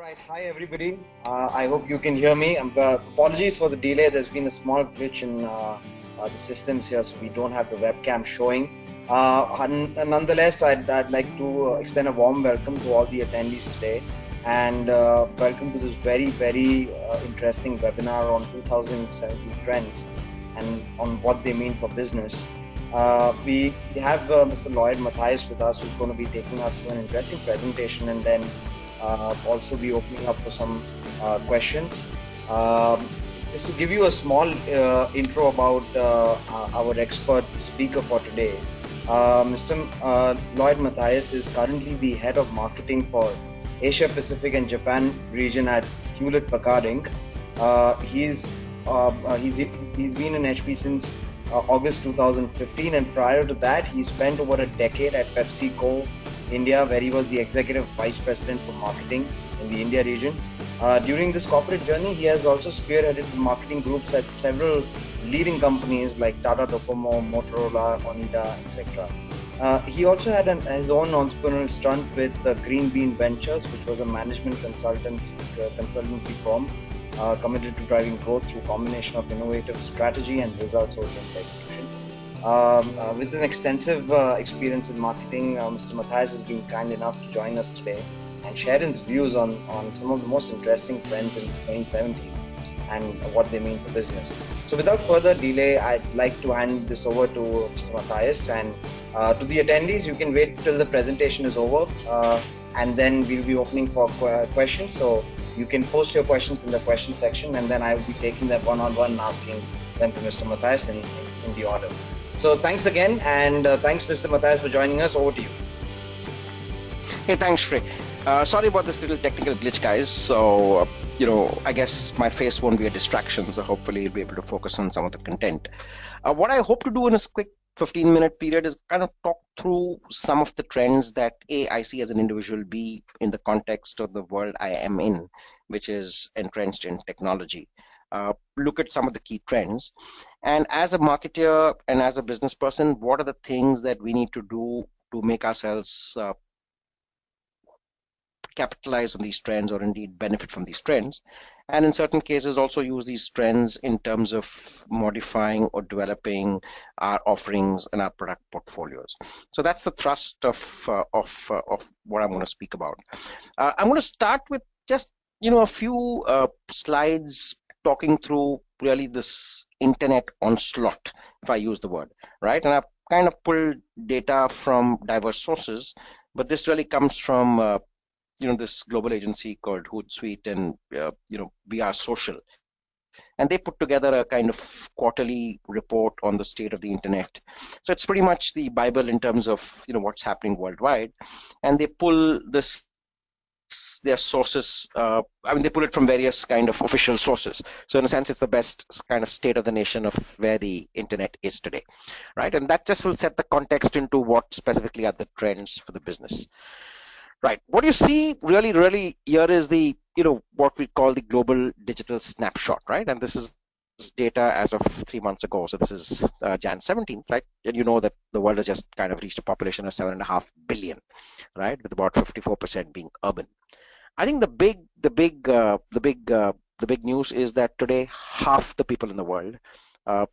right, hi everybody. I hope you can hear me. Apologies for the delay. There's been a small glitch in the systems here, so we don't have the webcam showing. Nonetheless, I'd like to extend a warm welcome to all the attendees today, and welcome to this very interesting webinar on 2017 trends and on what they mean for business. We have Mr. Lloyd Mathias with us, who's going to be taking us through an interesting presentation, and then also be opening up for some questions. Just to give you a small intro about our expert speaker for today, Mr. Lloyd Mathias is currently the head of marketing for Asia Pacific and Japan region at Hewlett Packard Inc. He's been in HP since August 2015, and prior to that, he spent over a decade at PepsiCo India, where he was the executive vice president for marketing in the India region. During this corporate journey, he has also spearheaded marketing groups at several leading companies like Tata Docomo, Motorola, Onida, etc. He also had his own entrepreneurial stunt with Green Bean Ventures, which was a management consultancy firm committed to driving growth through combination of innovative strategy and results-oriented execution. With an extensive experience in marketing, Mr. Mathias has been kind enough to join us today and share his views on some of the most interesting trends in 2017 and what they mean for business. So without further delay, I'd like to hand this over to Mr. Mathias, and to the attendees, you can wait till the presentation is over, and then we'll be opening for questions. So you can post your questions in the question section, and then I will be taking them one-on-one and asking them to Mr. Mathias in the order. So thanks again, and thanks, Mr. Mathias, for joining us. Over to you. Hey, thanks, Shrey. Sorry about this little technical glitch, guys. So, I guess my face won't be a distraction, so hopefully you'll be able to focus on some of the content. What I hope to do in this quick 15-minute period is kind of talk through some of the trends that I see as an individual, B, in the context of the world I am in, which is entrenched in technology. Look at some of the key trends. And as a marketer and as a business person, what are the things that we need to do to make ourselves capitalize on these trends, or indeed benefit from these trends, and in certain cases also use these trends in terms of modifying or developing our offerings and our product portfolios. So that's the thrust of what I'm going to speak about. I'm going to start with just a few slides talking through really this internet onslaught, if I use the word, right? And I've kind of pulled data from diverse sources, but this really comes from this global agency called Hootsuite and VR Social, and they put together a kind of quarterly report on the state of the internet. So it's pretty much the Bible in terms of what's happening worldwide, and they pull their sources. They pull it from various kind of official sources. So in a sense, it's the best kind of state of the nation of where the internet is today, right? And that just will set the context into what specifically are the trends for the business. Right. What you see really here is the, what we call the global digital snapshot, right? And this is data as of 3 months ago. So this is Jan 17th, right? And you know that the world has just kind of reached a population of 7.5 billion, right? With about 54% being urban. I think the big news is that today half the people in the world are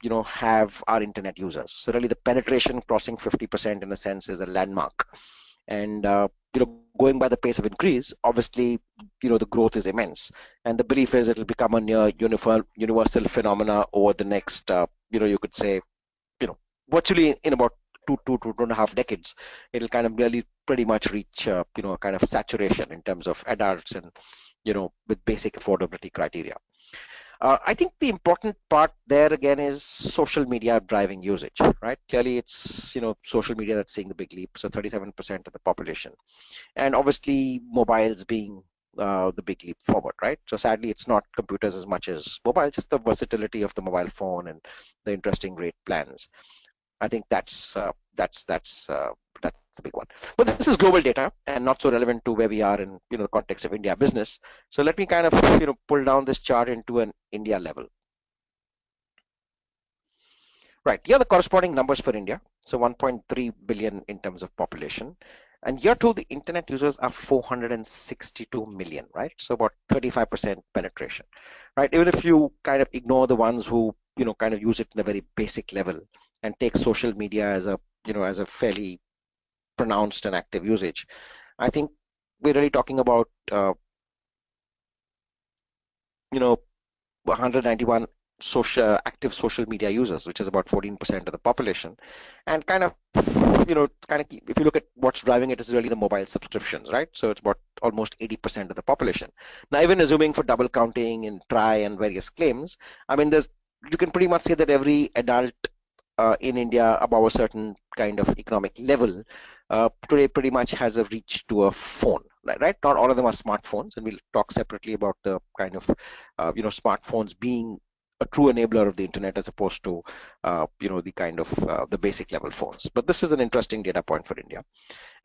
internet users. So really the penetration crossing 50% in a sense is a landmark. And going by the pace of increase, obviously the growth is immense, and the belief is it'll become a near universal phenomena over the next you could say virtually in about two and a half decades. It'll kind of really pretty much reach kind of saturation in terms of adults and with basic affordability criteria. I think the important part there again is social media driving usage, right? Clearly it's social media that's seeing the big leap. So 37% of the population, and obviously mobiles being the big leap forward, right? So sadly it's not computers as much as mobile, just the versatility of the mobile phone and the interesting rate plans. I think that's the big one. But this is global data and not so relevant to where we are in the context of India business. So let me kind of pull down this chart into an India level. Right, here are the corresponding numbers for India. So 1.3 billion in terms of population, And year two, the internet users are 462 million, right? So about 35% penetration, right? Even if you kind of ignore the ones who, kind of use it in a very basic level and take social media as a, as a fairly pronounced and active usage, I think we're really talking about, you know, 191 active social media users, which is about 14% of the population. And kind of, if you look at what's driving it, is really the mobile subscriptions, right? So it's about almost 80% of the population. Now, even assuming for double counting and try and various claims, I mean, you can pretty much say that every adult in India above a certain kind of economic level today pretty much has a reach to a phone, right? Not all of them are smartphones, and we'll talk separately about the kind of, smartphones being a true enabler of the internet as opposed to, the kind of the basic level phones. But this is an interesting data point for India.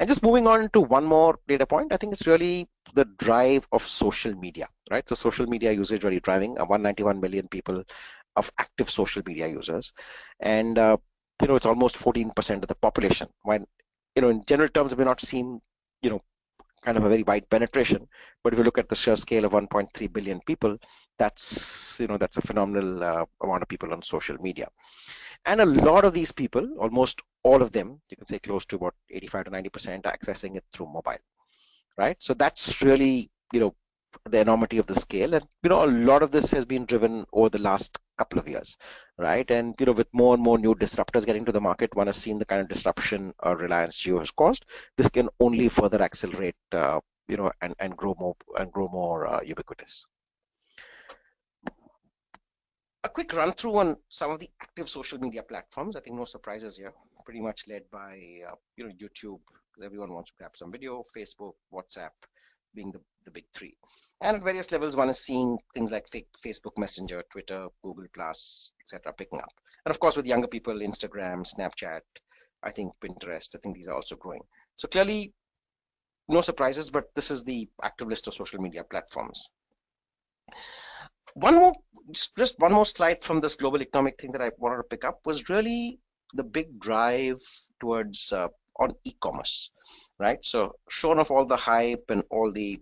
And just moving on to one more data point, I think it's really the drive of social media, right? So social media usage really driving 191 million people of active social media users. And, it's almost 14% of the population. When, in general terms, it may not seem, kind of a very wide penetration, but if you look at the sheer scale of 1.3 billion people, that's a phenomenal amount of people on social media. And a lot of these people, almost all of them, you can say close to about 85 to 90%, are accessing it through mobile, right? So that's really, the enormity of the scale. And, a lot of this has been driven over the last couple of years, right? And, with more and more new disruptors getting to the market, one has seen the kind of disruption Reliance Jio has caused. This can only further accelerate, and grow more ubiquitous. A quick run through on some of the active social media platforms. I think no surprises here. Pretty much led by YouTube, because everyone wants to grab some video. Facebook, WhatsApp, being the big three. And at various levels, one is seeing things like Facebook Messenger, Twitter, Google Plus, etc., picking up. And of course, with younger people, Instagram, Snapchat, I think Pinterest. I think these are also growing. So clearly, no surprises, but this is the active list of social media platforms. Just one more slide from this global economic thing that I wanted to pick up was really the big drive towards on e-commerce, right? So short of all the hype and all the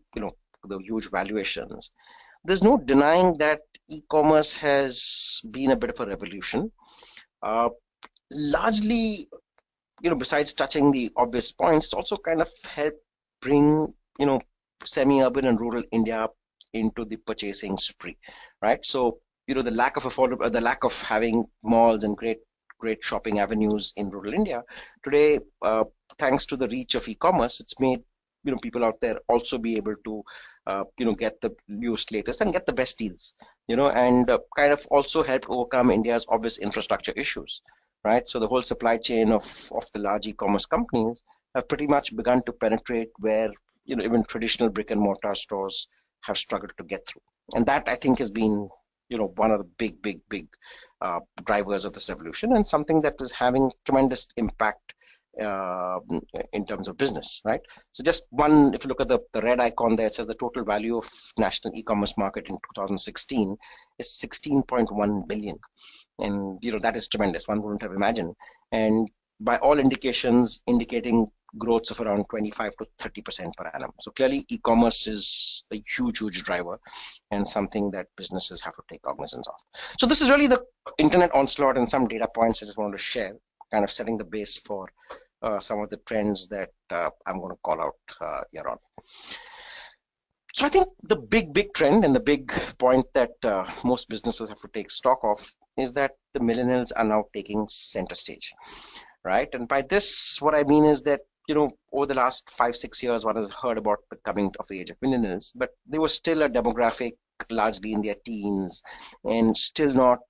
the huge valuations, there's no denying that e-commerce has been a bit of a revolution. Largely, besides touching the obvious points, it's also kind of helped bring semi-urban and rural India into the purchasing spree, right? So the lack of the lack of having malls and great shopping avenues in rural India today, thanks to the reach of e-commerce, it's made people out there also be able to get the newest latest and get the best deals, and kind of also help overcome India's obvious infrastructure issues, right? So the whole supply chain of the large e-commerce companies have pretty much begun to penetrate where even traditional brick and mortar stores have struggled to get through. And that, I think, has been one of the big drivers of this revolution, and something that is having tremendous impact in terms of business, right? So just one, if you look at the red icon there, it says the total value of national e-commerce market in 2016 is 16.1 billion. And that is tremendous. One wouldn't have imagined. And by all indications, indicating growths of around 25 to 30% per annum. So clearly, e-commerce is a huge driver and something that businesses have to take cognizance of. So this is really the internet onslaught and some data points I just wanted to share, kind of setting the base for some of the trends that I'm going to call out here on. So I think the big trend and the big point that most businesses have to take stock of is that the millennials are now taking center stage, right? And by this, what I mean is that over the last 5-6 years, one has heard about the coming of age of millennials, but they were still a demographic largely in their teens and still not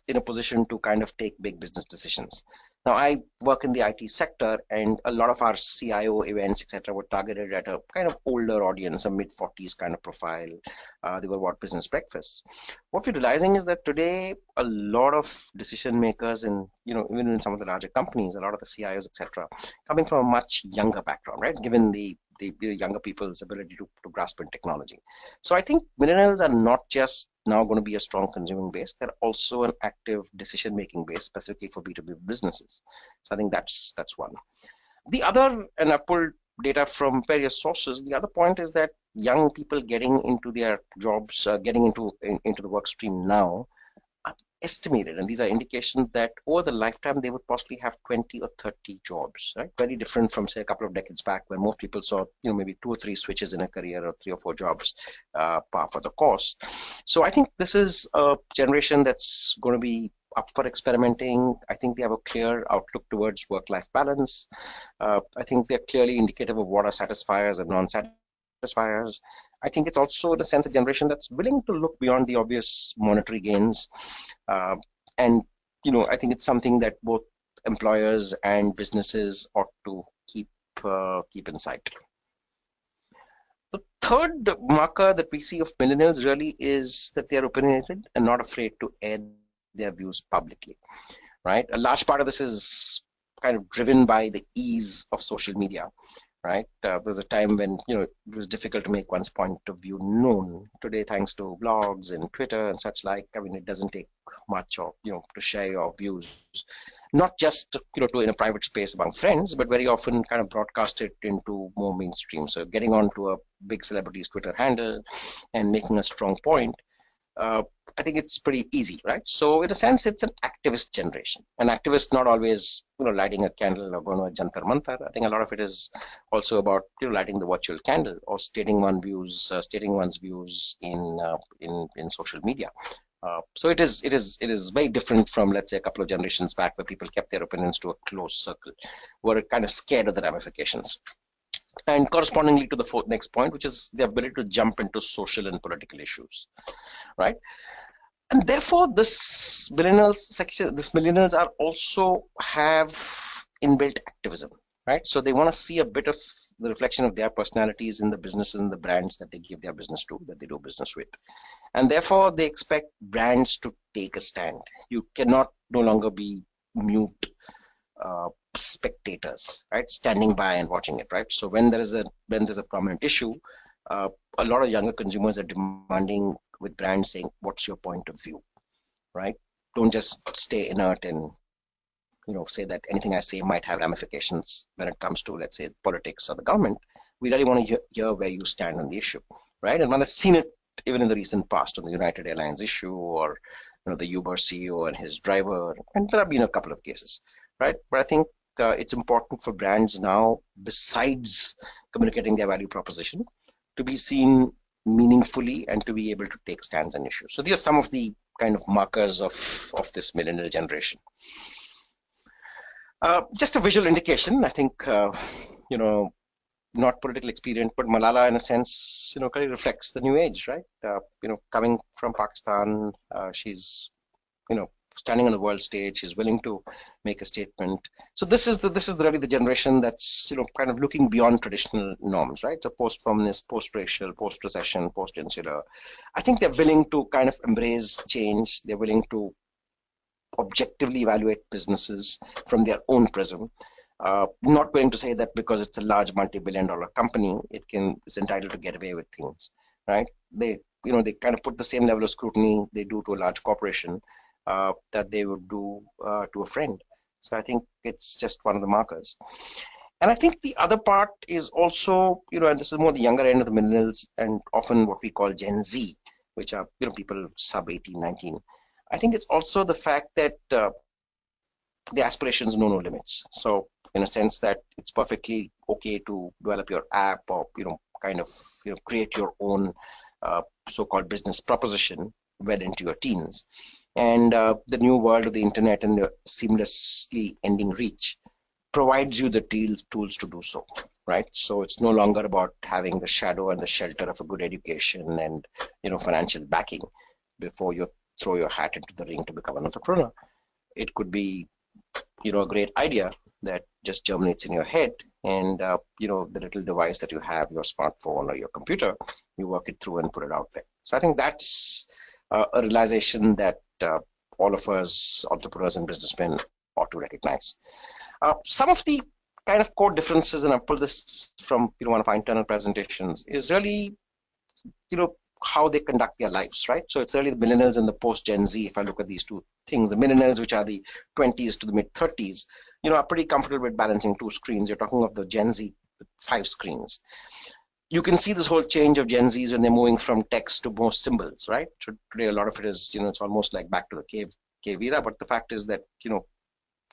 in a position to kind of take big business decisions. Now, I work in the IT sector, and a lot of our CIO events, etc., were targeted at a kind of older audience, a mid-40s kind of profile. They were what business breakfasts. What we're realizing is that today, a lot of decision makers, and even in some of the larger companies, a lot of the CIOs, etc., coming from a much younger background, right? Given the younger people's ability to grasp in technology. So I think millennials are not just now going to be a strong consuming base, they're also an active decision-making base, specifically for B2B businesses. So I think that's one. The other, and I pulled data from various sources, the other point is that young people getting into their jobs, getting into the work stream now, are estimated, and these are indications that over the lifetime they would possibly have 20 or 30 jobs, right? Very different from, say, a couple of decades back when most people saw, maybe 2 or 3 switches in a career or 3 or 4 jobs par for the course. So I think this is a generation that's going to be up for experimenting. I think they have a clear outlook towards work-life balance. I think they're clearly indicative of what are satisfiers and non-satisfiers. I think it's also, in a sense, a generation that's willing to look beyond the obvious monetary gains. And, I think it's something that both employers and businesses ought to keep in sight. The third marker that we see of millennials really is that they're opinionated and not afraid to air their views publicly, right? A large part of this is kind of driven by the ease of social media, right? There's a time when, it was difficult to make one's point of view known. Today, thanks to blogs and Twitter and such like, I mean, it doesn't take much or, to share your views, not just, in a private space among friends, but very often kind of broadcast it into more mainstream. So getting onto a big celebrity's Twitter handle and making a strong point, I think it's pretty easy, right? So in a sense, it's an activist generation. An activist not always, lighting a candle or going to a jantar mantar. I think a lot of it is also about lighting the virtual candle or stating one's views in social media. So it is very different from, let's say, a couple of generations back where people kept their opinions to a close circle, were kind of scared of the ramifications. And correspondingly to the next point, which is the ability to jump into social and political issues, right? And therefore, this millennials are also have inbuilt activism, right? So they want to see a bit of the reflection of their personalities in the businesses and the brands that they give their business to, that they do business with. And therefore, they expect brands to take a stand. You cannot no longer be mute spectators, right, standing by and watching it, right? So when there's a prominent issue, a lot of younger consumers are demanding with brands saying, "What's your point of view?" Right? Don't just stay inert and say that anything I say might have ramifications when it comes to, let's say, politics or the government. We really want to hear where you stand on the issue, right? And one has seen it even in the recent past on the United Airlines issue, or the Uber CEO and his driver, and there have been a couple of cases, right? But I think it's important for brands now, besides communicating their value proposition, to be seen meaningfully and to be able to take stands on issues. So these are some of the kind of markers of this millennial generation. Just a visual indication, I think, not political experience, but Malala, in a sense, kind of reflects the new age, right? Coming from Pakistan, she's, standing on the world stage. She's willing to make a statement. So this is really the generation that's, kind of looking beyond traditional norms, right? So post-feminist, post-racial, post-recession, post-insular. I think they're willing to kind of embrace change. They're willing to objectively evaluate businesses from their own prism. Not willing to say that because it's a large multi-billion-dollar company, it's entitled to get away with things, right? They kind of put the same level of scrutiny they do to a large corporation that they would do to a friend. So I think it's just one of the markers. And I think the other part is also, and this is more the younger end of the millennials and often what we call Gen Z, which are, people sub 18, 19. I think it's also the fact that the aspirations know no limits. So in a sense that it's perfectly okay to develop your app or, kind of, create your own so-called business proposition well into your teens. And the new world of the internet and the seamlessly ending reach provides you the tools to do so, right? So it's no longer about having the shadow and the shelter of a good education and, financial backing before you throw your hat into the ring to become an entrepreneur. It could be, a great idea that just germinates in your head, and the little device that you have, your smartphone or your computer, you work it through and put it out there. So I think that's a realization that all of us entrepreneurs and businessmen ought to recognize. Some of the kind of core differences, and I pulled this from one of our internal presentations, is really how they conduct their lives, right? So it's really the millennials and the post Gen Z. If I look at these two things, the millennials, which are the 20s to the mid 30s, are pretty comfortable with balancing two screens. You're talking of the Gen Z with 5 screens. You can see this whole change of Gen Zs when they're moving from text to more symbols, right? So today, a lot of it is, it's almost like back to the cave era. But the fact is that,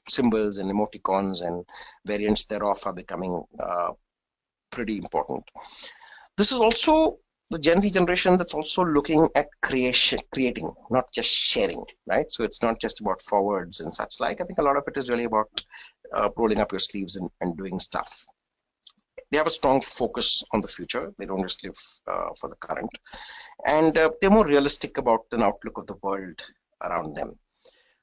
symbols and emoticons and variants thereof are becoming pretty important. This is also the Gen Z generation that's also looking at creating, not just sharing, right? So it's not just about forwards and such like. I think a lot of it is really about rolling up your sleeves and doing stuff. They have a strong focus on the future. They don't just live for the current. And they're more realistic about an outlook of the world around them,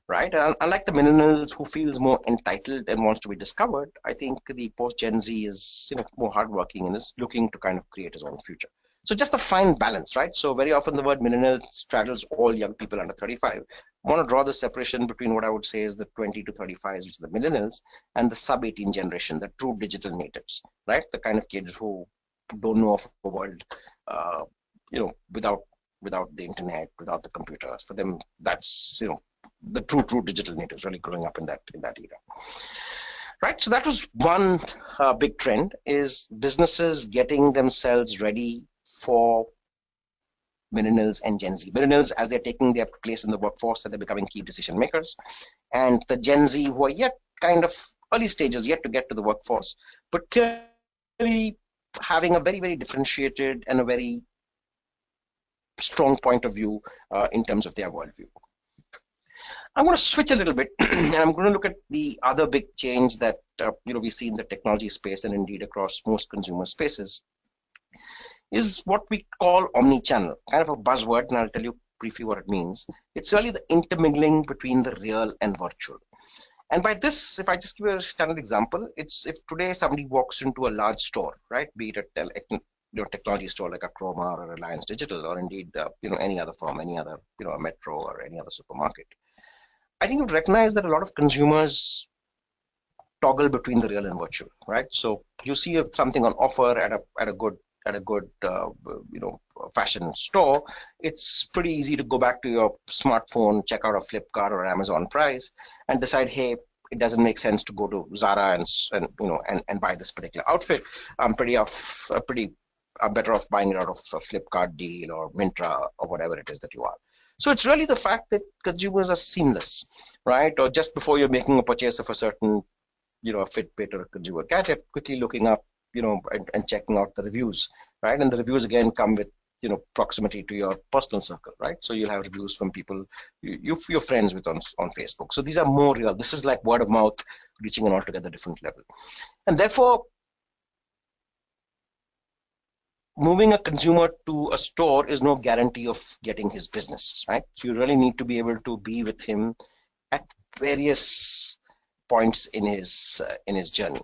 right? And unlike the millennials who feels more entitled and wants to be discovered, I think the post-Gen Z is more hardworking and is looking to kind of create his own future. So just a fine balance, right? So very often the word millennial straddles all young people under 35. I want to draw the separation between what I would say is the 20 to 35s, which are the millennials, and the sub-18 generation, the true digital natives, right? The kind of kids who don't know of a world, without the internet, without the computers. For them, that's the true digital natives really growing up in that era, right? So that was one big trend, is businesses getting themselves ready for millennials and Gen Z. Millennials, as they're taking their place in the workforce, that they're becoming key decision makers, and the Gen Z, who are yet kind of early stages, yet to get to the workforce, but clearly having a very, very differentiated and a very strong point of view in terms of their worldview. I'm going to switch a little bit, and I'm going to look at the other big change that we see in the technology space and indeed across most consumer spaces, is what we call omni-channel, kind of a buzzword, and I'll tell you briefly what it means. It's really the intermingling between the real and virtual. And by this, if I just give you a standard example, it's if today somebody walks into a large store, right, be it a technology store like a Chroma or a Reliance Digital, or indeed any other firm, any other a Metro or any other supermarket, I think you'd recognize that a lot of consumers toggle between the real and virtual, right? So you see something on offer at a good fashion store. It's pretty easy to go back to your smartphone, check out a Flipkart or Amazon price, and decide, hey, it doesn't make sense to go to Zara and buy this particular outfit. I'm better off buying it out of a Flipkart deal or Myntra or whatever it is that you are. So it's really the fact that consumers are seamless, right? Or just before you're making a purchase of a certain, a Fitbit or a consumer gadget, quickly looking up, and checking out the reviews, right? And the reviews again come with, proximity to your personal circle, right? So you'll have reviews from people you're friends with on Facebook. So these are more real. This is like word of mouth reaching an altogether different level. And therefore, moving a consumer to a store is no guarantee of getting his business, right? So you really need to be able to be with him at various points in his journey,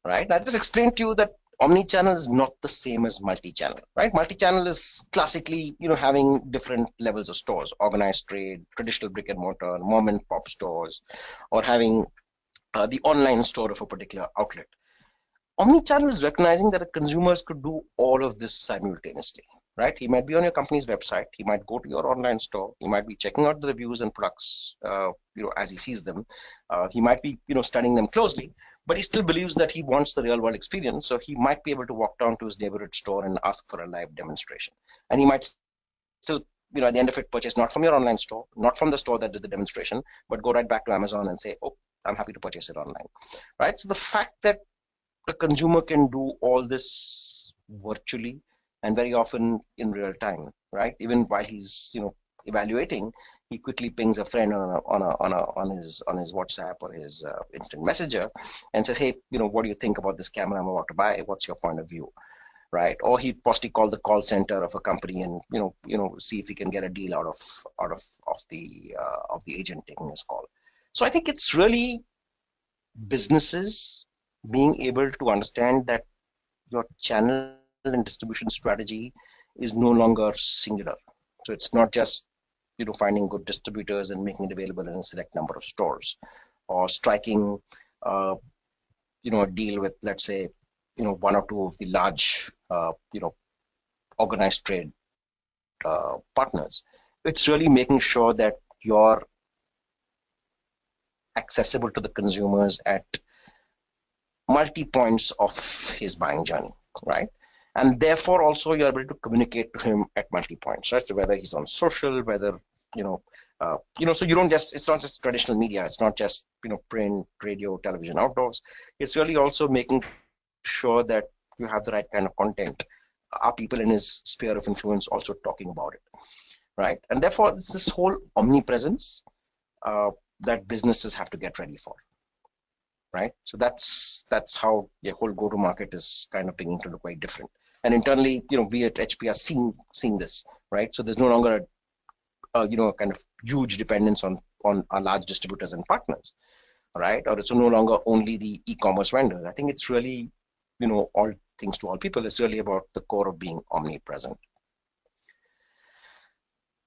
right? I just explained to you that omni-channel is not the same as multi-channel, right? Multi-channel is classically, having different levels of stores, organized trade, traditional brick and mortar, mom and pop stores, or having the online store of a particular outlet. Omni-channel is recognizing that the consumers could do all of this simultaneously, right? He might be on your company's website. He might go to your online store. He might be checking out the reviews and products, as he sees them. He might be, studying them closely, but he still believes that he wants the real world experience. So he might be able to walk down to his neighborhood store and ask for a live demonstration. And he might still, at the end of it, purchase not from your online store, not from the store that did the demonstration, but go right back to Amazon and say, oh, I'm happy to purchase it online, right? So the fact that the consumer can do all this virtually and very often in real time, right? Even while he's evaluating, he quickly pings a friend on his WhatsApp or his instant messenger and says, hey, what do you think about this camera I'm about to buy? What's your point of view, right? Or he'd possibly call the call center of a company and see if he can get a deal out of the agent taking his call. So I think it's really businesses being able to understand that your channel and distribution strategy is no longer singular. So it's not just finding good distributors and making it available in a select number of stores, or striking a deal with, let's say, one or two of the large organized trade partners. It's really making sure that you're accessible to the consumers at multi points of his buying journey, right? And therefore, also you're able to communicate to him at multi points, right? So whether he's on social, whether you know, so you don't just, it's not just traditional media, it's not just print, radio, television, outdoors. It's really also making sure that you have the right kind of content. Are people in his sphere of influence also talking about it, right? And therefore, it's this whole omnipresence that businesses have to get ready for, right? So that's how your whole go-to-market is kind of beginning to look quite different. And internally, we at HP are seeing this, right? So there's no longer a kind of huge dependence on our large distributors and partners, right? Or it's no longer only the e-commerce vendors. I think it's really, all things to all people. It's really about the core of being omnipresent.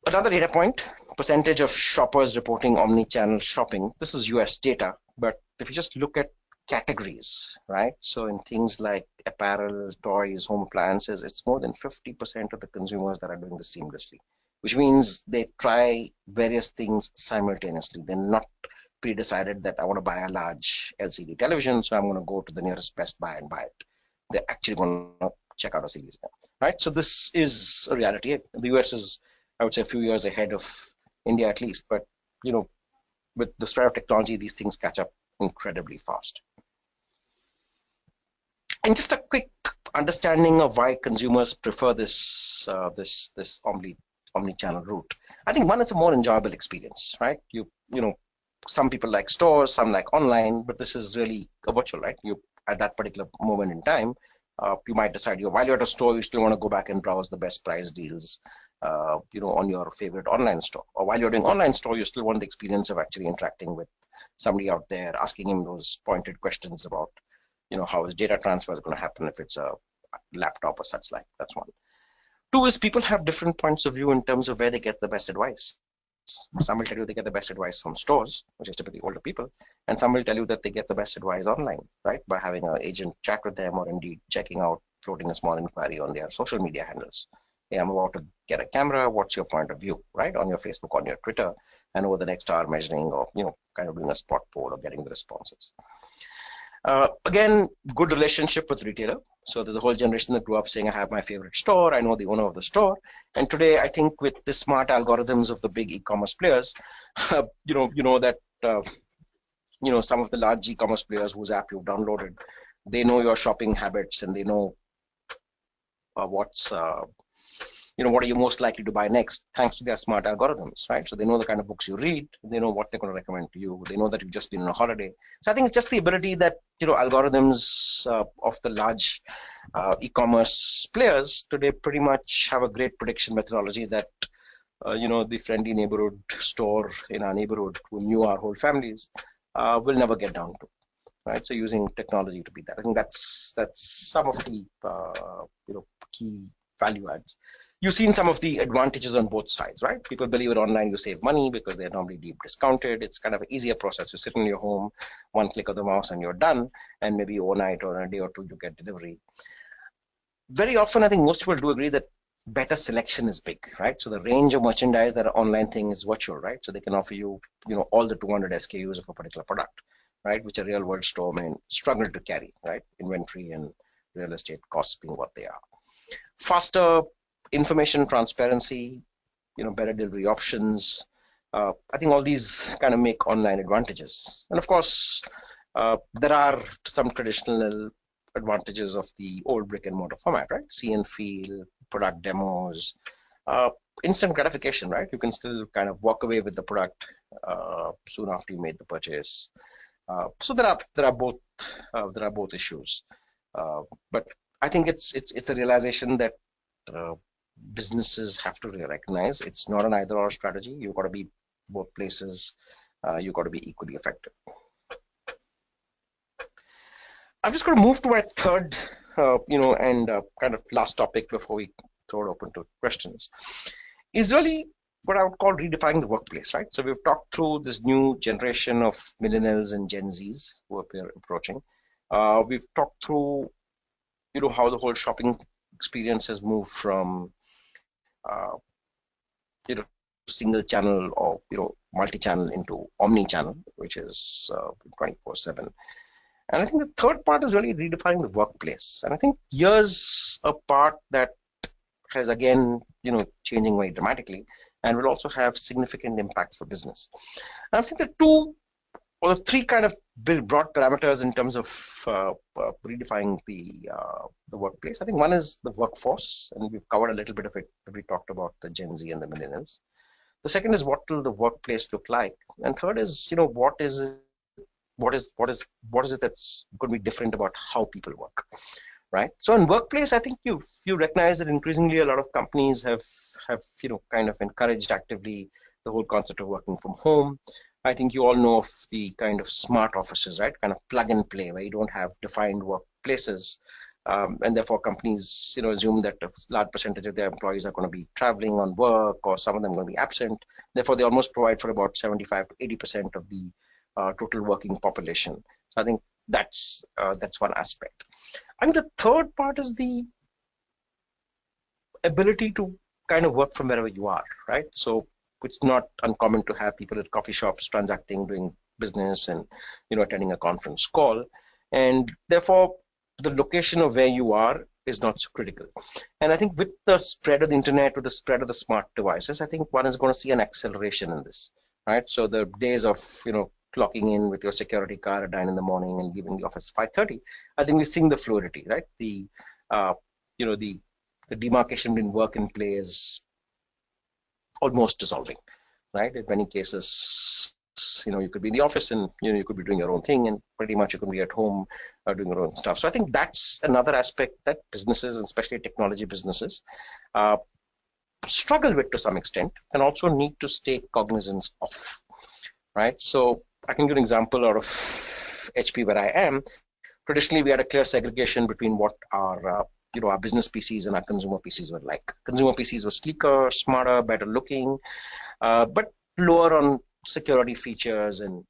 Another data point, percentage of shoppers reporting omni-channel shopping. This is US data, but if you just look at categories, right? So in things like apparel, toys, home appliances, it's more than 50% of the consumers that are doing this seamlessly, which means they try various things simultaneously. They're not pre-decided that I want to buy a large LCD television, so I'm going to go to the nearest Best Buy and buy it. They're actually going to check out a series then, right? So this is a reality. The US is, I would say, a few years ahead of India at least, but with the spread of technology, these things catch up incredibly fast. And just a quick understanding of why consumers prefer this omni-channel route. I think one is a more enjoyable experience, right? Some people like stores, some like online, but this is really a virtual, right? You at that particular moment in time, you might decide while you're at a store, you still want to go back and browse the best price deals, on your favorite online store. Or while you're doing online store, you still want the experience of actually interacting with somebody out there, asking him those pointed questions about, how his data transfer is going to happen if it's a laptop or such like. That's one. Two is people have different points of view in terms of where they get the best advice. Some will tell you they get the best advice from stores, which is typically older people, and some will tell you that they get the best advice online, right? By having an agent chat with them, or indeed checking out, floating a small inquiry on their social media handles. Hey, I'm about to get a camera. What's your point of view, right? On your Facebook, on your Twitter, and over the next hour measuring, or kind of doing a spot poll or getting the responses. Again, good relationship with retailer. So there's a whole generation that grew up saying, I have my favorite store, I know the owner of the store. And today, I think with the smart algorithms of the big e-commerce players, that some of the large e-commerce players whose app you've downloaded, they know your shopping habits, and they know what are you most likely to buy next, thanks to their smart algorithms, right? So they know the kind of books you read, they know what they're going to recommend to you, they know that you've just been on a holiday. So I think it's just the ability that algorithms of the large e-commerce players today pretty much have a great prediction methodology that the friendly neighborhood store in our neighborhood who knew our whole families will never get down to, right? So using technology to be that, I think that's some of the key value adds. You've seen some of the advantages on both sides, right? People believe it online, you save money because they're normally deep discounted. It's kind of an easier process. You sit in your home, one click of the mouse and you're done. And maybe overnight or in a day or two, you get delivery. Very often, I think most people do agree that better selection is big, right? So the range of merchandise that are online thing is virtual, right? So they can offer you, all the 200 SKUs of a particular product, right? Which a real world store may struggle to carry, right? Inventory and real estate costs being what they are. Faster information transparency, better delivery options. I think all these kind of make online advantages. And of course, there are some traditional advantages of the old brick and mortar format, right? See and feel, product demos, instant gratification, right? You can still kind of walk away with the product soon after you made the purchase. So there are both issues, but I think it's a realization that businesses have to recognize it's not an either-or strategy. You've got to be both places. You've got to be equally effective. I'm just going to move to my third, and kind of last topic before we throw it open to questions. Is really what I would call redefining the workplace, right? So we've talked through this new generation of millennials and Gen Zs who are approaching. We've talked through, how the whole shopping experience has moved from single channel or multi-channel into omni-channel, which is 24/7. And I think the third part is really redefining the workplace. And I think here's a part that has again, changing very dramatically and will also have significant impacts for business. And I think the two or the three kind of broad parameters in terms of redefining the workplace. I think one is the workforce, and we've covered a little bit of it when we talked about the Gen Z and the millennials. The second is what will the workplace look like, and third is what is it that's going to be different about how people work, right? So in workplace, I think you recognize that increasingly a lot of companies have kind of encouraged actively the whole concept of working from home. I think you all know of the kind of smart offices, right? Kind of plug and play, where you don't have defined workplaces, and therefore companies assume that a large percentage of their employees are going to be traveling on work, or some of them are going to be absent. Therefore, they almost provide for about 75 to 80% of the total working population. So I think that's one aspect. I mean, the third part is the ability to kind of work from wherever you are, right? So it's not uncommon to have people at coffee shops transacting, doing business, and attending a conference call, and therefore the location of where you are is not so critical. And I think with the spread of the internet, with the spread of the smart devices, I think one is going to see an acceleration in this, right? So the days of clocking in with your security car at 9 in the morning and leaving the office at 5:30, I think we're seeing the fluidity, right? The the demarcation between work and play is almost dissolving, right? In many cases, you could be in the office and you could be doing your own thing, and pretty much you could be at home doing your own stuff. So I think that's another aspect that businesses, and especially technology businesses, struggle with to some extent, and also need to stay cognizant of, right? So I can give an example out of HP where I am. Traditionally, we had a clear segregation between what our business PCs and our consumer PCs were like. Consumer PCs were sleeker, smarter, better looking, but lower on security features, and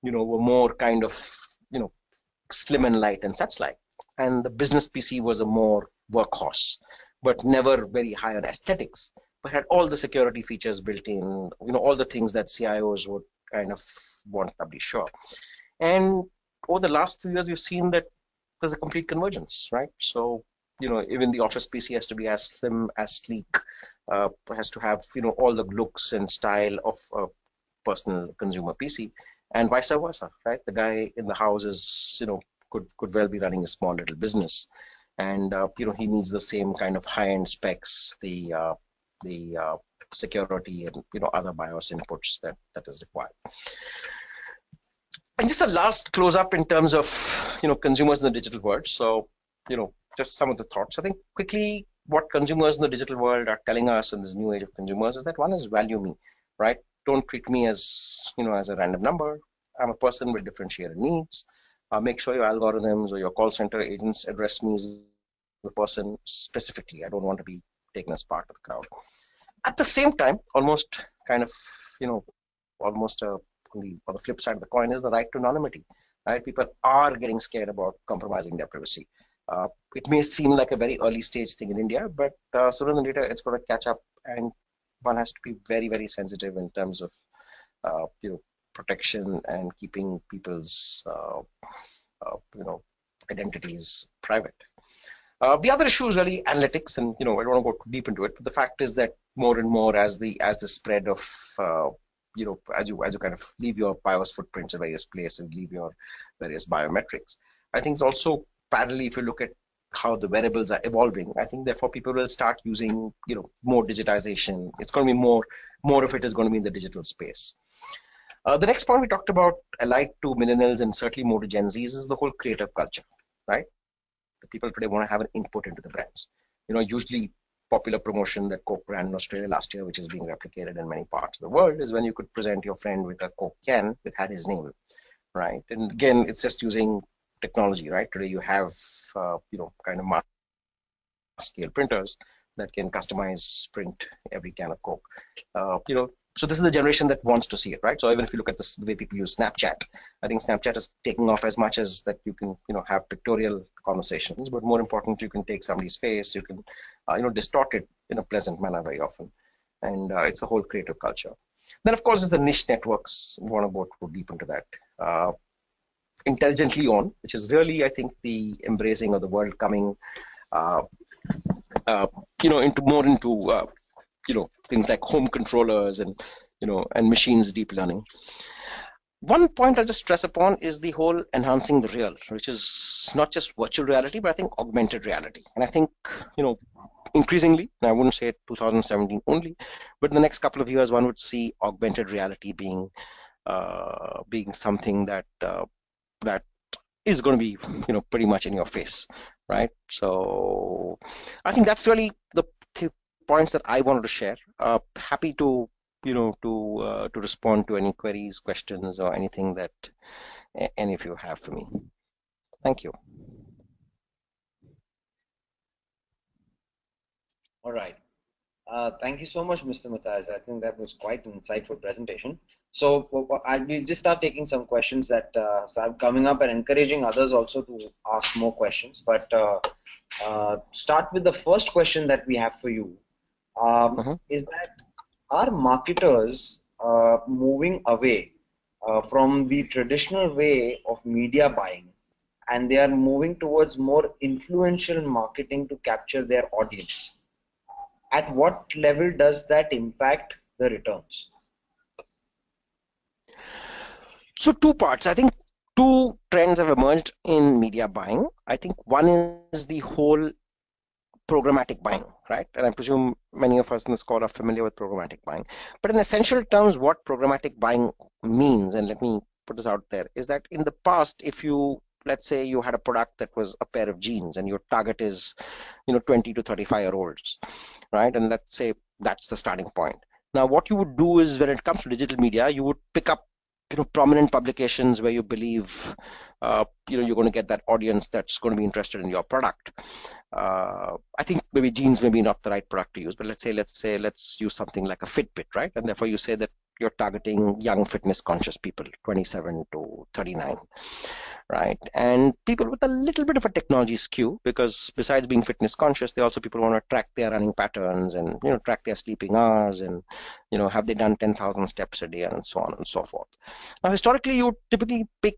were more kind of slim and light and such like. And the business PC was a more workhorse, but never very high on aesthetics, but had all the security features built in, all the things that CIOs would kind of want to be sure. And over the last few years, we've seen that there's a complete convergence, right? So, even the office PC has to be as slim, as sleek, has to have, all the looks and style of a personal consumer PC, and vice versa, right? The guy in the house is, could well be running a small little business, and he needs the same kind of high-end specs, the security and other BIOS inputs that is required. And just a last close up in terms of consumers in the digital world. So just some of the thoughts. I think quickly what consumers in the digital world are telling us in this new age of consumers is that one is value me, right? Don't treat me as as a random number. I'm a person with differentiated needs. Make sure your algorithms or your call center agents address me as a person specifically. I don't want to be taken as part of the crowd. At the same time, almost kind of almost on the flip side of the coin is the right to anonymity. Right? People are getting scared about compromising their privacy. It may seem like a very early stage thing in India, but sooner than later it's going to catch up, and one has to be very, very sensitive in terms of protection and keeping people's identities private. The other issue is really analytics, and I don't want to go too deep into it, but the fact is that more and more as the spread of as you kind of leave your BIOS footprints in various places, leave your various biometrics. I think it's also parallelly, if you look at how the wearables are evolving, I think therefore people will start using more digitization. It's going to be more of it is going to be in the digital space. The next point we talked about, allied to millennials and certainly more to Gen Zs, is the whole creative culture, right? The people today want to have an input into the brands. Usually popular promotion that Coke ran in Australia last year, which is being replicated in many parts of the world, is when you could present your friend with a Coke can that had his name, right? And again, it's just using technology, right? Today you have, kind of mass scale printers that can customize, print every can of Coke. So this is the generation that wants to see it, right? So even if you look at the way people use Snapchat, I think Snapchat is taking off as much as that you can, have pictorial conversations, but more important, you can take somebody's face, you can, distort it in a pleasant manner very often. And it's a whole creative culture. Then, of course, is the niche networks. We want to go deep into that. Intelligently on, which is really, I think, the embracing of the world coming, uh, uh, into things like home controllers and and machines deep learning. One point I'll just stress upon is the whole enhancing the real, which is not just virtual reality, but I think augmented reality. And I think, increasingly, and I wouldn't say 2017 only, but in the next couple of years, one would see augmented reality being something that is going to be, pretty much in your face, right? So I think that's really the points that I wanted to share. Happy to to respond to any queries, questions, or anything that any of you have for me. Thank you. All right. Thank you so much, Mr. Mathias. I think that was quite an insightful presentation. So we'll just start taking some questions that are coming up and encouraging others also to ask more questions. But start with the first question that we have for you. Is that are marketers moving away from the traditional way of media buying, and they are moving towards more influential marketing to capture their audience? At what level does that impact the returns? So two parts. I think two trends have emerged in media buying. I think one is the whole programmatic buying, right? And I presume many of us in this call are familiar with programmatic buying. But in essential terms, what programmatic buying means, and let me put this out there, is that in the past, if you, let's say you had a product that was a pair of jeans and your target is 20 to 35-year-olds, right? And let's say that's the starting point. Now what you would do is, when it comes to digital media, you would pick up prominent publications where you believe you're going to get that audience that's going to be interested in your product. I think maybe jeans may be not the right product to use, but let's use something like a Fitbit, right? And therefore you say that you're targeting young fitness conscious people, 27 to 39, right? And people with a little bit of a technology skew, because besides being fitness conscious, they also people want to track their running patterns and track their sleeping hours and have they done 10,000 steps a day and so on and so forth. Now historically, you typically pick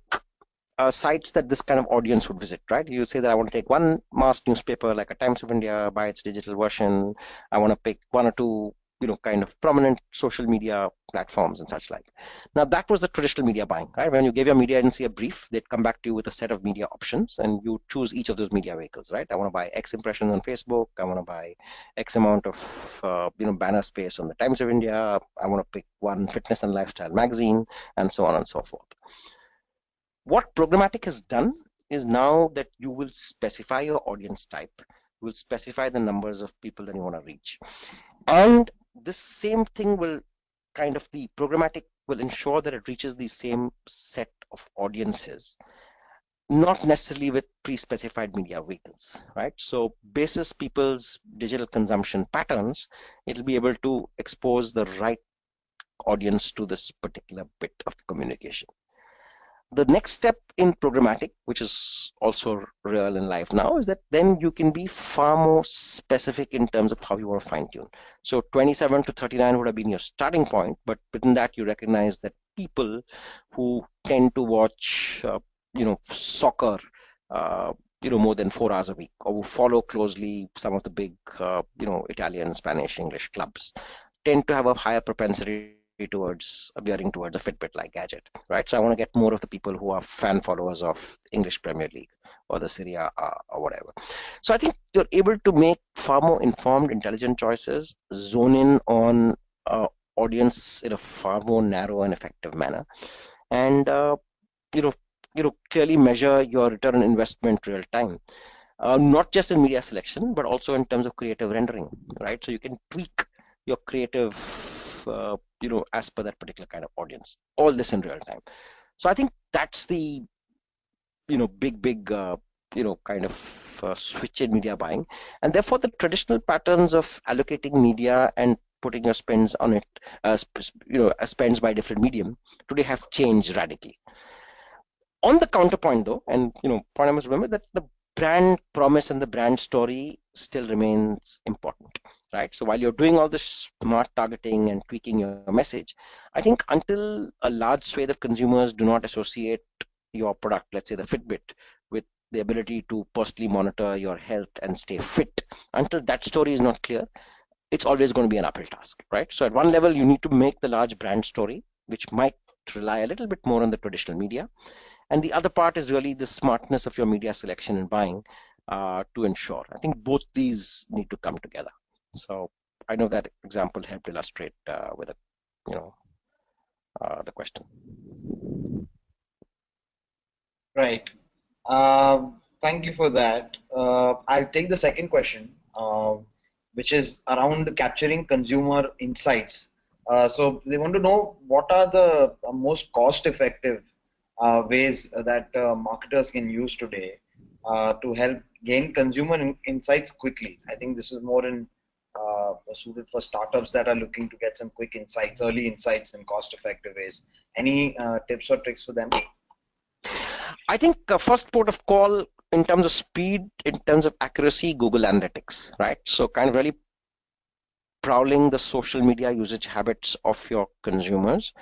sites that this kind of audience would visit, right? You say that I want to take one mass newspaper like a Times of India, buy its digital version. I want to pick one or two kind of prominent social media platforms and such like. Now that was the traditional media buying, right? When you gave your media agency a brief, they'd come back to you with a set of media options and you choose each of those media vehicles, right? I want to buy X impressions on Facebook. I want to buy X amount of banner space on the Times of India. I want to pick one fitness and lifestyle magazine, and so on and so forth. What programmatic has done is now that you will specify your audience type, you will specify the numbers of people that you want to reach. And this same thing will the programmatic will ensure that it reaches the same set of audiences, not necessarily with pre-specified media vehicles, right? So basis people's digital consumption patterns, it'll be able to expose the right audience to this particular bit of communication. The next step in programmatic, which is also real in life now, is that then you can be far more specific in terms of how you want to fine tune. So 27 to 39 would have been your starting point, but within that you recognize that people who tend to watch, soccer, more than 4 hours a week, or who follow closely some of the big, Italian, Spanish, English clubs, tend to have a higher propensity towards veering towards a Fitbit-like gadget, right? So I want to get more of the people who are fan followers of English Premier League or the Serie A or whatever. So I think you're able to make far more informed, intelligent choices, zone in on audience in a far more narrow and effective manner, and clearly measure your return on investment real time. Not just in media selection, but also in terms of creative rendering, right? So you can tweak your creative as per that particular kind of audience, all this in real time. So I think that's the big switch in media buying, and therefore the traditional patterns of allocating media and putting your spends on it, spends by different medium today have changed radically. On the counterpoint though, and point I must remember, that the brand promise and the brand story still remains important. right? So while you're doing all this smart targeting and tweaking your message, I think until a large swathe of consumers do not associate your product, let's say the Fitbit, with the ability to personally monitor your health and stay fit, until that story is not clear, it's always going to be an uphill task, right? So at one level, you need to make the large brand story, which might rely a little bit more on the traditional media. And the other part is really the smartness of your media selection and buying to ensure. I think both these need to come together. So I know that example helped illustrate with a, you know, the question. Right. Thank you for that. I'll take the second question, which is around capturing consumer insights. So they want to know what are the most cost-effective ways that marketers can use today to help gain consumer insights quickly. I think this is more in suited for startups that are looking to get some quick insights, early insights in cost-effective ways. Any tips or tricks for them? I think first port of call in terms of speed, in terms of accuracy, Google Analytics, right? So kind of really prowling the social media usage habits of your consumers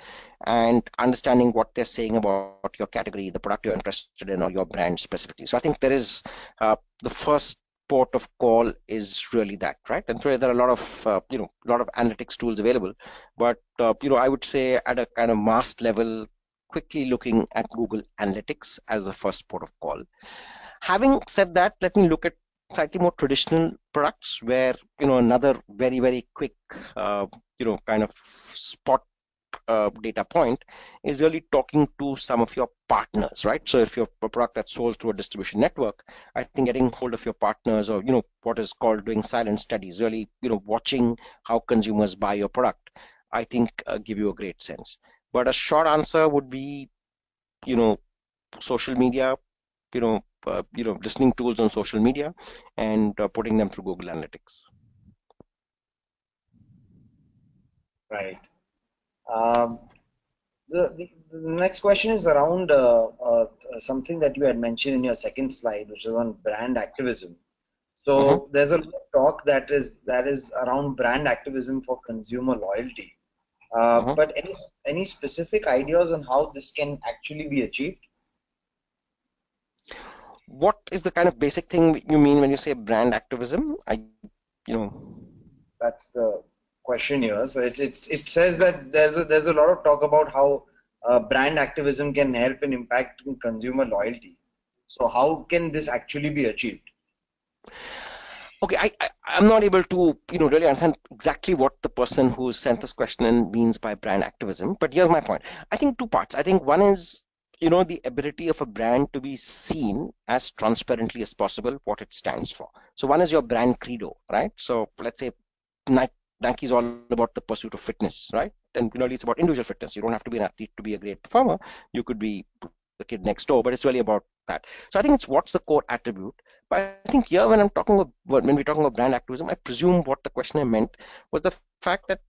and understanding what they're saying about your category, the product you're interested in, or your brand specifically. So I think there is the first port of call is really that, right? And so there are a lot of a lot of analytics tools available, but I would say at a kind of mass level, quickly looking at Google Analytics as the first port of call. Having said that, let me look at slightly more traditional products where another very very quick kind of spot data point is really talking to some of your partners, right? So if you're a product that's sold through a distribution network, I think getting hold of your partners, or what is called doing silent studies, really watching how consumers buy your product, I think give you a great sense. But a short answer would be you know social media, listening tools on social media, and putting them through Google Analytics. Right. Um, the next question is around something that you had mentioned in your second slide, which is on brand activism. Mhm. So there's a lot of talk that is around brand activism for consumer loyalty. Mhm. But any specific ideas on how this can actually be achieved? What is the kind of basic thing you mean when you say brand activism? You know, That's the question here. So it says that there's a lot of talk about how brand activism can help in impacting consumer loyalty. So how can this actually be achieved? okay, I'm not able to, really understand exactly what the person who sent this question in means by brand activism. But here's my point. I think two parts. I think one is, the ability of a brand to be seen as transparently as possible what it stands for. So one is your brand credo, right? So let's say Nike, Nike is all about the pursuit of fitness, right? And it's about individual fitness. You don't have to be an athlete to be a great performer. You could be the kid next door, but it's really about that. So I think it's what's the core attribute. But I think here, when we're talking about brand activism, I presume what the questioner meant was the fact that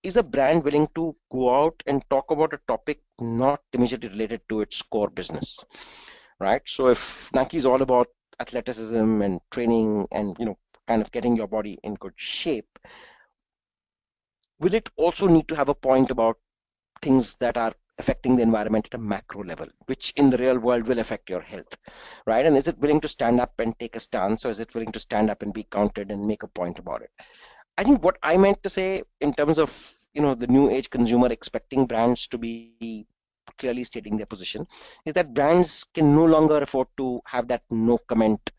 is a brand willing to go out and talk about a topic not immediately related to its core business, right? So if Nike is all about athleticism and training and kind of getting your body in good shape, will it also need to have a point about things that are affecting the environment at a macro level, which in the real world will affect your health, right? And is it willing to stand up and take a stance, or is it willing to stand up and be counted and make a point about it? I think what I meant to say in terms of the new age consumer expecting brands to be clearly stating their position is that brands can no longer afford to have that no comment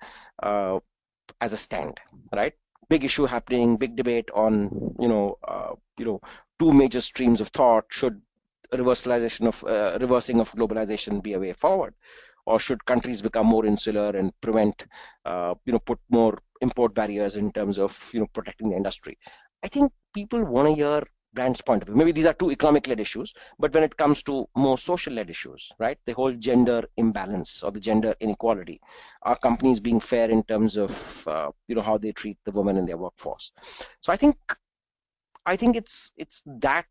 uh, as a stand, right? Big issue happening, big debate on two major streams of thought. Should reversing of globalization be a way forward, or should countries become more insular and prevent put more import barriers in terms of protecting the industry? I think people want to hear brands point of view. Maybe these are two economic led issues, but when it comes to more social led issues, right, the whole gender imbalance or the gender inequality, are companies being fair in terms of how they treat the women in their workforce? So I think it's that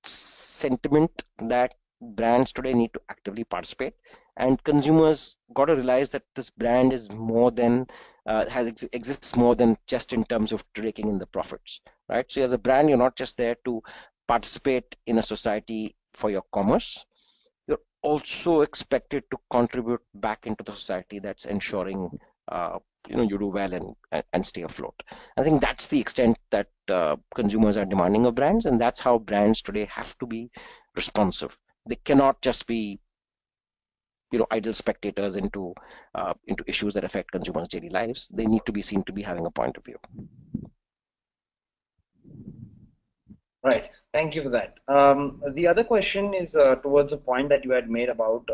sentiment that brands today need to actively participate, and consumers got to realize that this brand is more than exists more than just in terms of raking in the profits, right? So as a brand, you're not just there to participate in a society for your commerce. You're also expected to contribute back into the society that's ensuring you do well and stay afloat. I think that's the extent that consumers are demanding of brands, and that's how brands today have to be responsive. They cannot just be idle spectators into issues that affect consumers' daily lives. They need to be seen to be having a point of view. Right. Thank you for that. The other question is towards a point that you had made about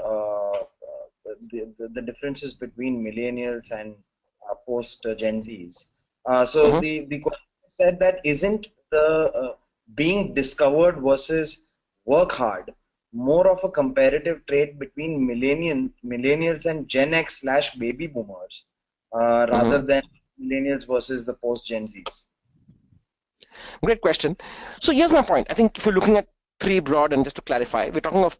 the differences between millennials and post Gen Zs. So Mhm. the question said that isn't the being discovered versus work hard more of a comparative trait between millennials and Gen X slash baby boomers rather Mhm. than millennials versus the post Gen Zs? Great question. So here's my point. I think if you're looking at three broad, and just to clarify, we're talking of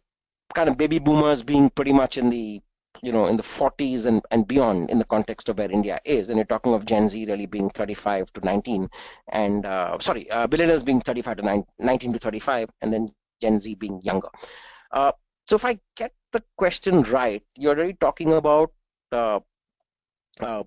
kind of baby boomers being pretty much in the in the 40s and beyond in the context of where India is, and you're talking of Gen Z really being 35 to 19, and millennials being 35 to 19 to 35, and then Gen Z being younger. Uh, so if I get the question right, you're really talking about uh, uh,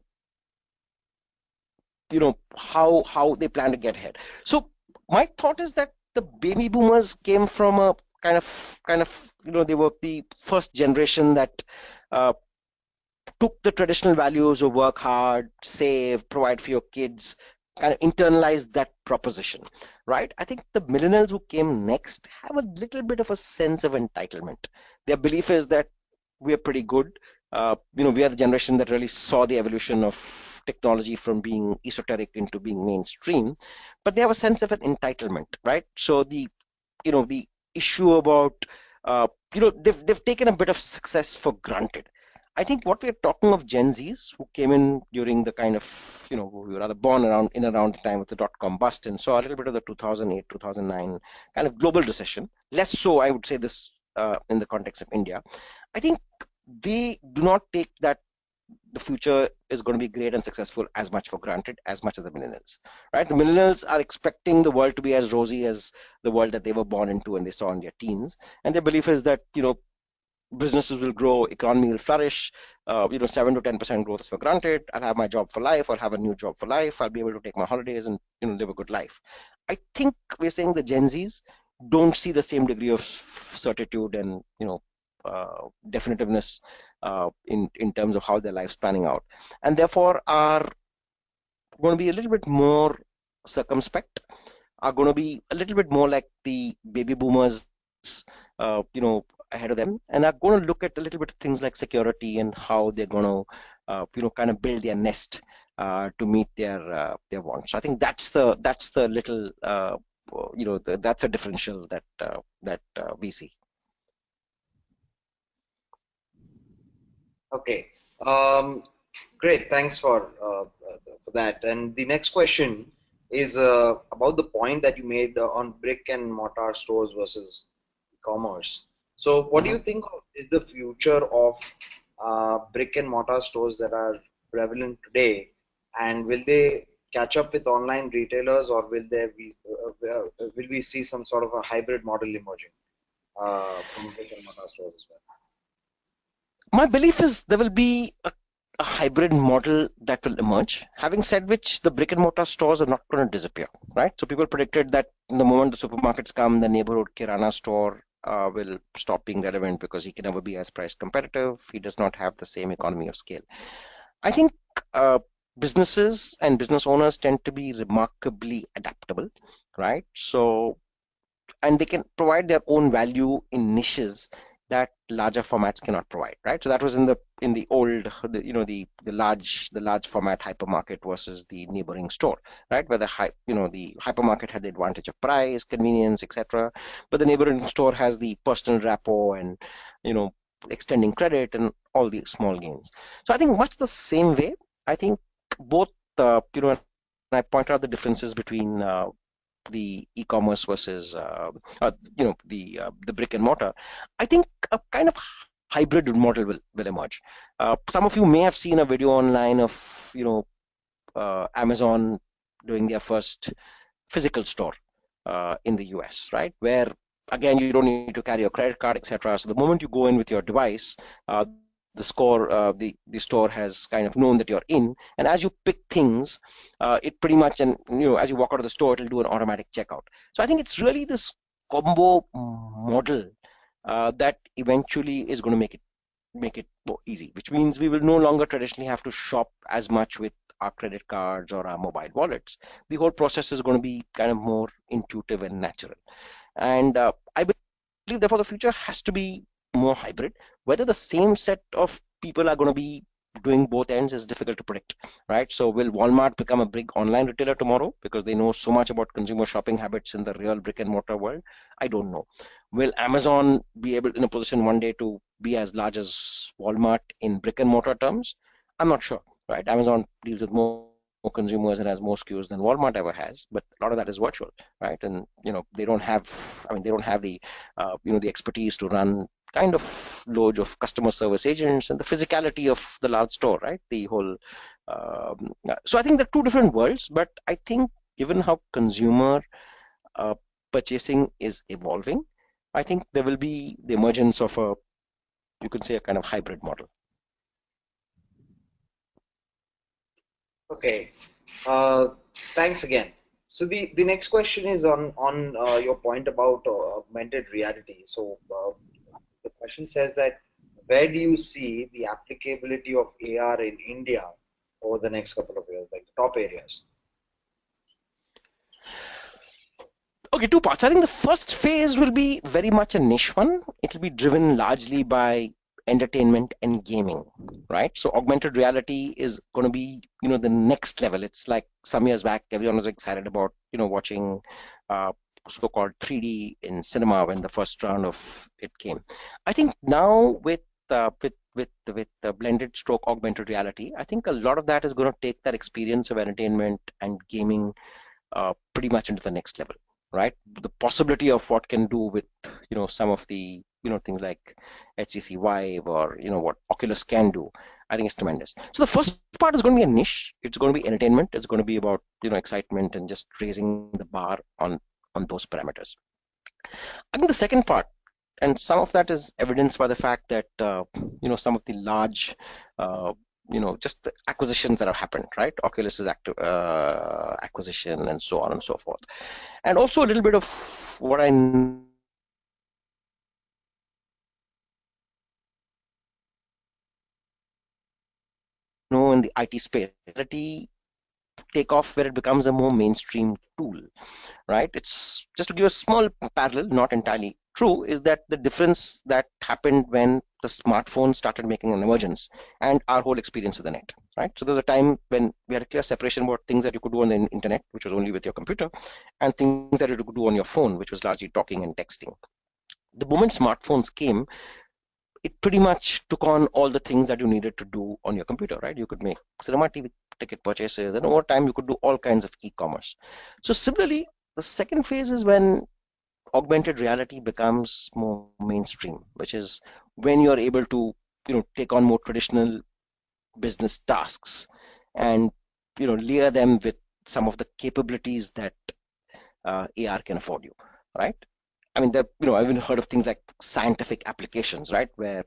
how they plan to get ahead. So my thought is that the baby boomers came from a kind of they were the first generation that uh, took the traditional values of work hard, save, provide for your kids, kind of internalized that proposition, right? I think the millennials who came next have a little bit of a sense of entitlement. Their belief is that we're pretty good. We are the generation that really saw the evolution of technology from being esoteric into being mainstream, but they have a sense of an entitlement, right? So the issue about they've taken a bit of success for granted. I think what we're talking of Gen Zs who came in during the kind of who were rather born around the time of the dot-com bust and saw a little bit of the 2008 2009 kind of global recession. Less so, I would say this in the context of India. I think they do not take that the future is going to be great and successful as much for granted as much as the millennials, right? The millennials are expecting the world to be as rosy as the world that they were born into and they saw in their teens, and their belief is that businesses will grow, economy will flourish. 7 to 10% growth is for granted. I'll have my job for life. I'll have a new job for life. I'll be able to take my holidays and live a good life. I think we're saying the Gen Zs don't see the same degree of certitude and definitiveness in terms of how their life's panning out, and therefore are going to be a little bit more circumspect, are going to be a little bit more like the baby boomers, ahead of them, and are going to look at a little bit of things like security and how they're going to, kind of build their nest to meet their wants. So I think that's the little, that's a differential that we see. Okay. Um, Great. Thanks for that. And the next question is about the point that you made on brick and mortar stores versus e-commerce. So, what do Mhm. you think is the future of brick and mortar stores that are prevalent today, and will they catch up with online retailers, or will we see some sort of a hybrid model emerging from brick and mortar stores as well? My belief is there will be a hybrid model that will emerge. Having said which, the brick and mortar stores are not going to disappear, right? So people predicted that the moment the supermarkets come, the neighborhood kirana store will stop being relevant because he can never be as price competitive. He does not have the same economy of scale. I think uh, businesses and business owners tend to be remarkably adaptable, right? So and they can provide their own value in niches that larger formats cannot provide, right? So that was in the old the large format hypermarket versus the neighboring store, right? Where the hypermarket had the advantage of price, convenience, etc., but the neighboring store has the personal rapport and you know extending credit and all the small gains. So I think much the same way. I think both and I point out the differences between the e-commerce versus the brick and mortar. I think a kind of hybrid model will emerge. Some of you may have seen a video online of Amazon doing their first physical store in the US, right? Where again you don't need to carry your credit card, etc. So the moment you go in with your device, the store has kind of known that you're in, and as you pick things, it pretty much, and as you walk out of the store, it'll do an automatic checkout. So I think it's really this combo model that eventually is going to make it more easy, which means we will no longer traditionally have to shop as much with our credit cards or our mobile wallets. The whole process is going to be kind of more intuitive and natural. And I believe, therefore, the future has to be more hybrid. Whether the same set of people are going to be doing both ends is difficult to predict, right? So will Walmart become a big online retailer tomorrow because they know so much about consumer shopping habits in the real brick and mortar world? I don't know. Will Amazon be able in a position one day to be as large as Walmart in brick and mortar terms? I'm not sure, right? Amazon deals with more consumers and has more SKUs than Walmart ever has, but a lot of that is virtual, right? And they don't have, I mean, they don't have the the expertise to run kind of loads of customer service agents and the physicality of the large store, right? The whole. So I think they're two different worlds, but I think given how consumer uh, purchasing is evolving, I think there will be the emergence of you could say, a kind of hybrid model. Okay. Uh, Thanks again. So the next question is on your point about augmented reality. So the question says that where do you see the applicability of AR in India over the next couple of years, like the top areas? Okay, two parts. I think the first phase will be very much a niche one. It'll be driven largely by entertainment and gaming, right? So augmented reality is going to be, the next level. It's like some years back, everyone was excited about, watching so-called 3D in cinema when the first round of it came. I think now with the blended stroke augmented reality, I think a lot of that is going to take that experience of entertainment and gaming pretty much into the next level, right? The possibility of what can do with some of the things like HTC Vive or what Oculus can do, I think it's tremendous. So the first part is going to be a niche. It's going to be entertainment. It's going to be about excitement and just raising the bar on those parameters. I think the second part, and some of that is evidenced by the fact that some of the large just the acquisitions that have happened, right? Oculus's acquisition and so on and so forth, and also a little bit of what I know in the IT space, take off where it becomes a more mainstream tool, right? It's just to give a small parallel, not entirely true, is that the difference that happened when the smartphone started making an emergence and our whole experience with the net, right? So there's a time when we had a clear separation about things that you could do on the internet, which was only with your computer, and things that you could do on your phone, which was largely talking and texting. The moment smartphones came, it pretty much took on all the things that you needed to do on your computer, right? You could make cinema TV ticket purchases, and over time you could do all kinds of e-commerce. So similarly, the second phase is when augmented reality becomes more mainstream, which is when you're able to take on more traditional business tasks and layer them with some of the capabilities that AR can afford you, right? I mean, I've even heard of things like scientific applications, right, where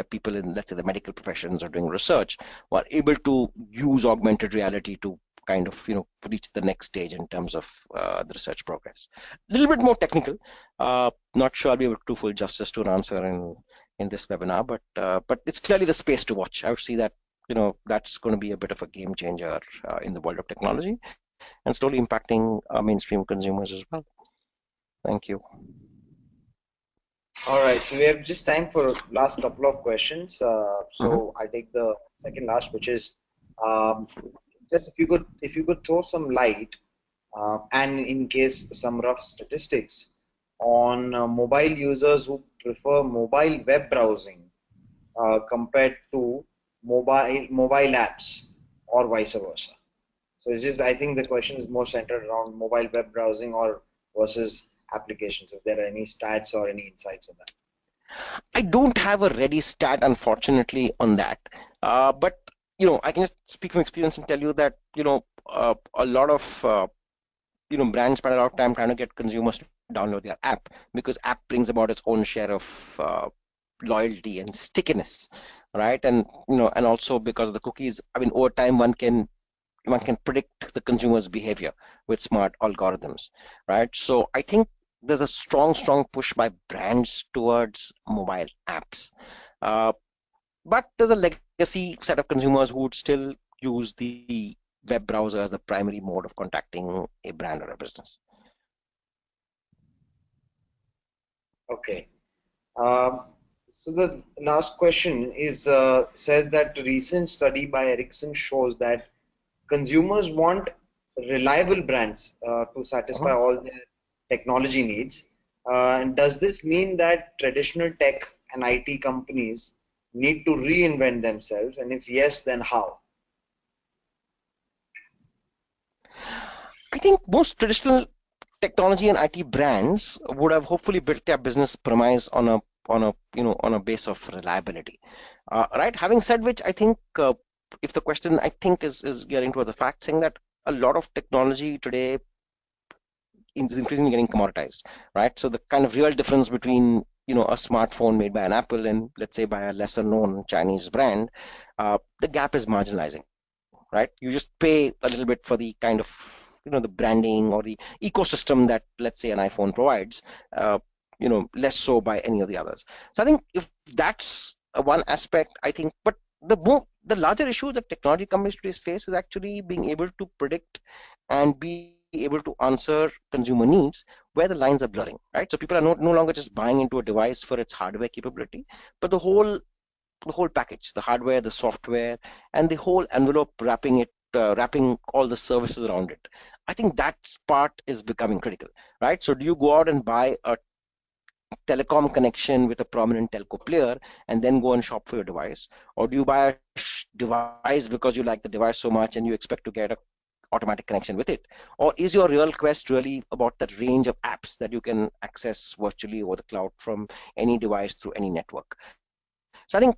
people in, let's say, the medical professions are doing research, or are able to use augmented reality to kind of, reach the next stage in terms of the research progress. A little bit more technical. Not sure I'll be able to do full justice to an answer in this webinar, but it's clearly the space to watch. I would see that, that's going to be a bit of a game changer in the world of technology and slowly impacting mainstream consumers as well. Thank you. All right, so we have just time for last couple of questions. So I take the second last, which is just if you could throw some light and in case some rough statistics on mobile users who prefer mobile web browsing compared to mobile apps or vice versa. So it's just, I think the question is more centered around mobile web browsing or versus applications. If there are any stats or any insights on that. I don't have a ready stat, unfortunately, on that. But I can just speak from experience and tell you that a lot of brands spend a lot of time trying to get consumers to download their app, because app brings about its own share of loyalty and stickiness, right? And also because of the cookies, I mean, over time one can predict the consumer's behavior with smart algorithms, right? So I think there's a strong push by brands towards mobile apps. Uh, but there's a legacy set of consumers who would still use the web browser as the primary mode of contacting a brand or a business. Okay. Um, so the last question is says that a recent study by Ericsson shows that consumers want reliable brands to satisfy Mhm. all their technology needs. And does this mean that traditional tech and IT companies need to reinvent themselves? And if yes, then how? I think most traditional technology and IT brands would have hopefully built their business premise on a base of reliability, right? Having said which, I think if the question I think is getting towards the fact, saying that a lot of technology today is increasingly getting commoditized, right? So the kind of real difference between a smartphone made by an Apple and let's say by a lesser known Chinese brand, the gap is marginalizing, right? You just pay a little bit for the kind of the branding or the ecosystem that let's say an iPhone provides, uh, less so by any of the others. So I think if that's one aspect, I think, but the larger issue that technology companies today face is actually being able to predict and be able to answer consumer needs where the lines are blurring, right? So people are no longer just buying into a device for its hardware capability, but the whole package, the hardware, the software, and the whole envelope wrapping all the services around it. I think that part is becoming critical, right? So do you go out and buy a telecom connection with a prominent telco player and then go and shop for your device? Or do you buy a device because you like the device so much and you expect to get a automatic connection with it? Or is your real quest really about that range of apps that you can access virtually over the cloud from any device through any network? So I think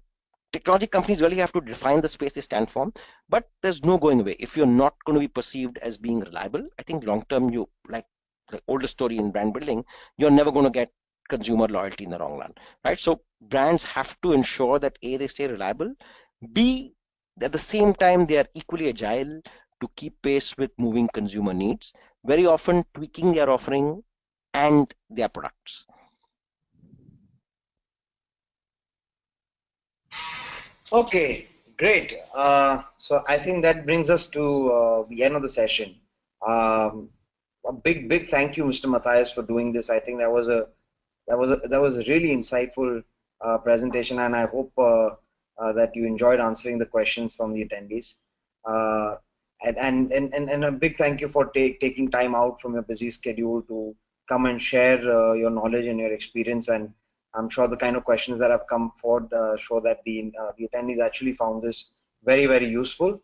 technology companies really have to define the space they stand for, but there's no going away. If you're not going to be perceived as being reliable, I think long term, you like the oldest story in brand building, you're never going to get consumer loyalty in the long run, right? So brands have to ensure that A, they stay reliable, B, at the same time they are equally agile to keep pace with moving consumer needs, very often tweaking their offering and their products. Okay, great. So I think that brings us to the end of the session. Um, a big thank you, Mr. Mathias, for doing this. I think that was a really insightful presentation, and I hope that you enjoyed answering the questions from the attendees. Uh, and a big thank you for taking time out from your busy schedule to come and share your knowledge and your experience. And I'm sure the kind of questions that have come forward show that the attendees actually found this very useful.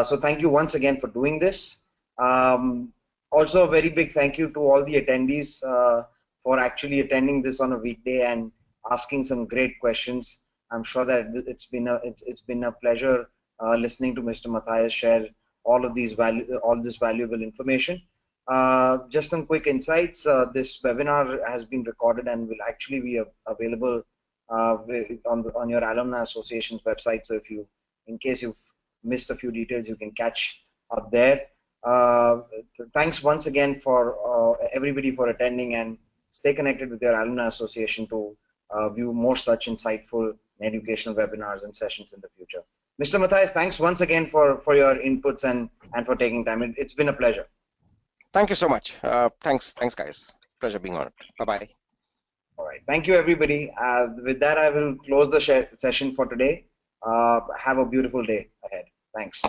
So thank you once again for doing this. Um, Also, a very big thank you to all the attendees for actually attending this on a weekday and asking some great questions. I'm sure that it's been a pleasure listening to Mr. Mathias share all this valuable information. Just some quick insights. This webinar has been recorded and will actually be available on your alumni association's website. So if you, in case you've missed a few details, you can catch up there. Uh, Thanks once again for everybody for attending, and stay connected with your alumni association to view more such insightful and educational webinars and sessions in the future. Mr. Mathias, thanks once again for your inputs and for taking time. It's been a pleasure. Thank you so much. Thanks, guys. Pleasure being on it. Bye bye. All right. Thank you, everybody. With that, I will close the session for today. Have a beautiful day ahead. Thanks.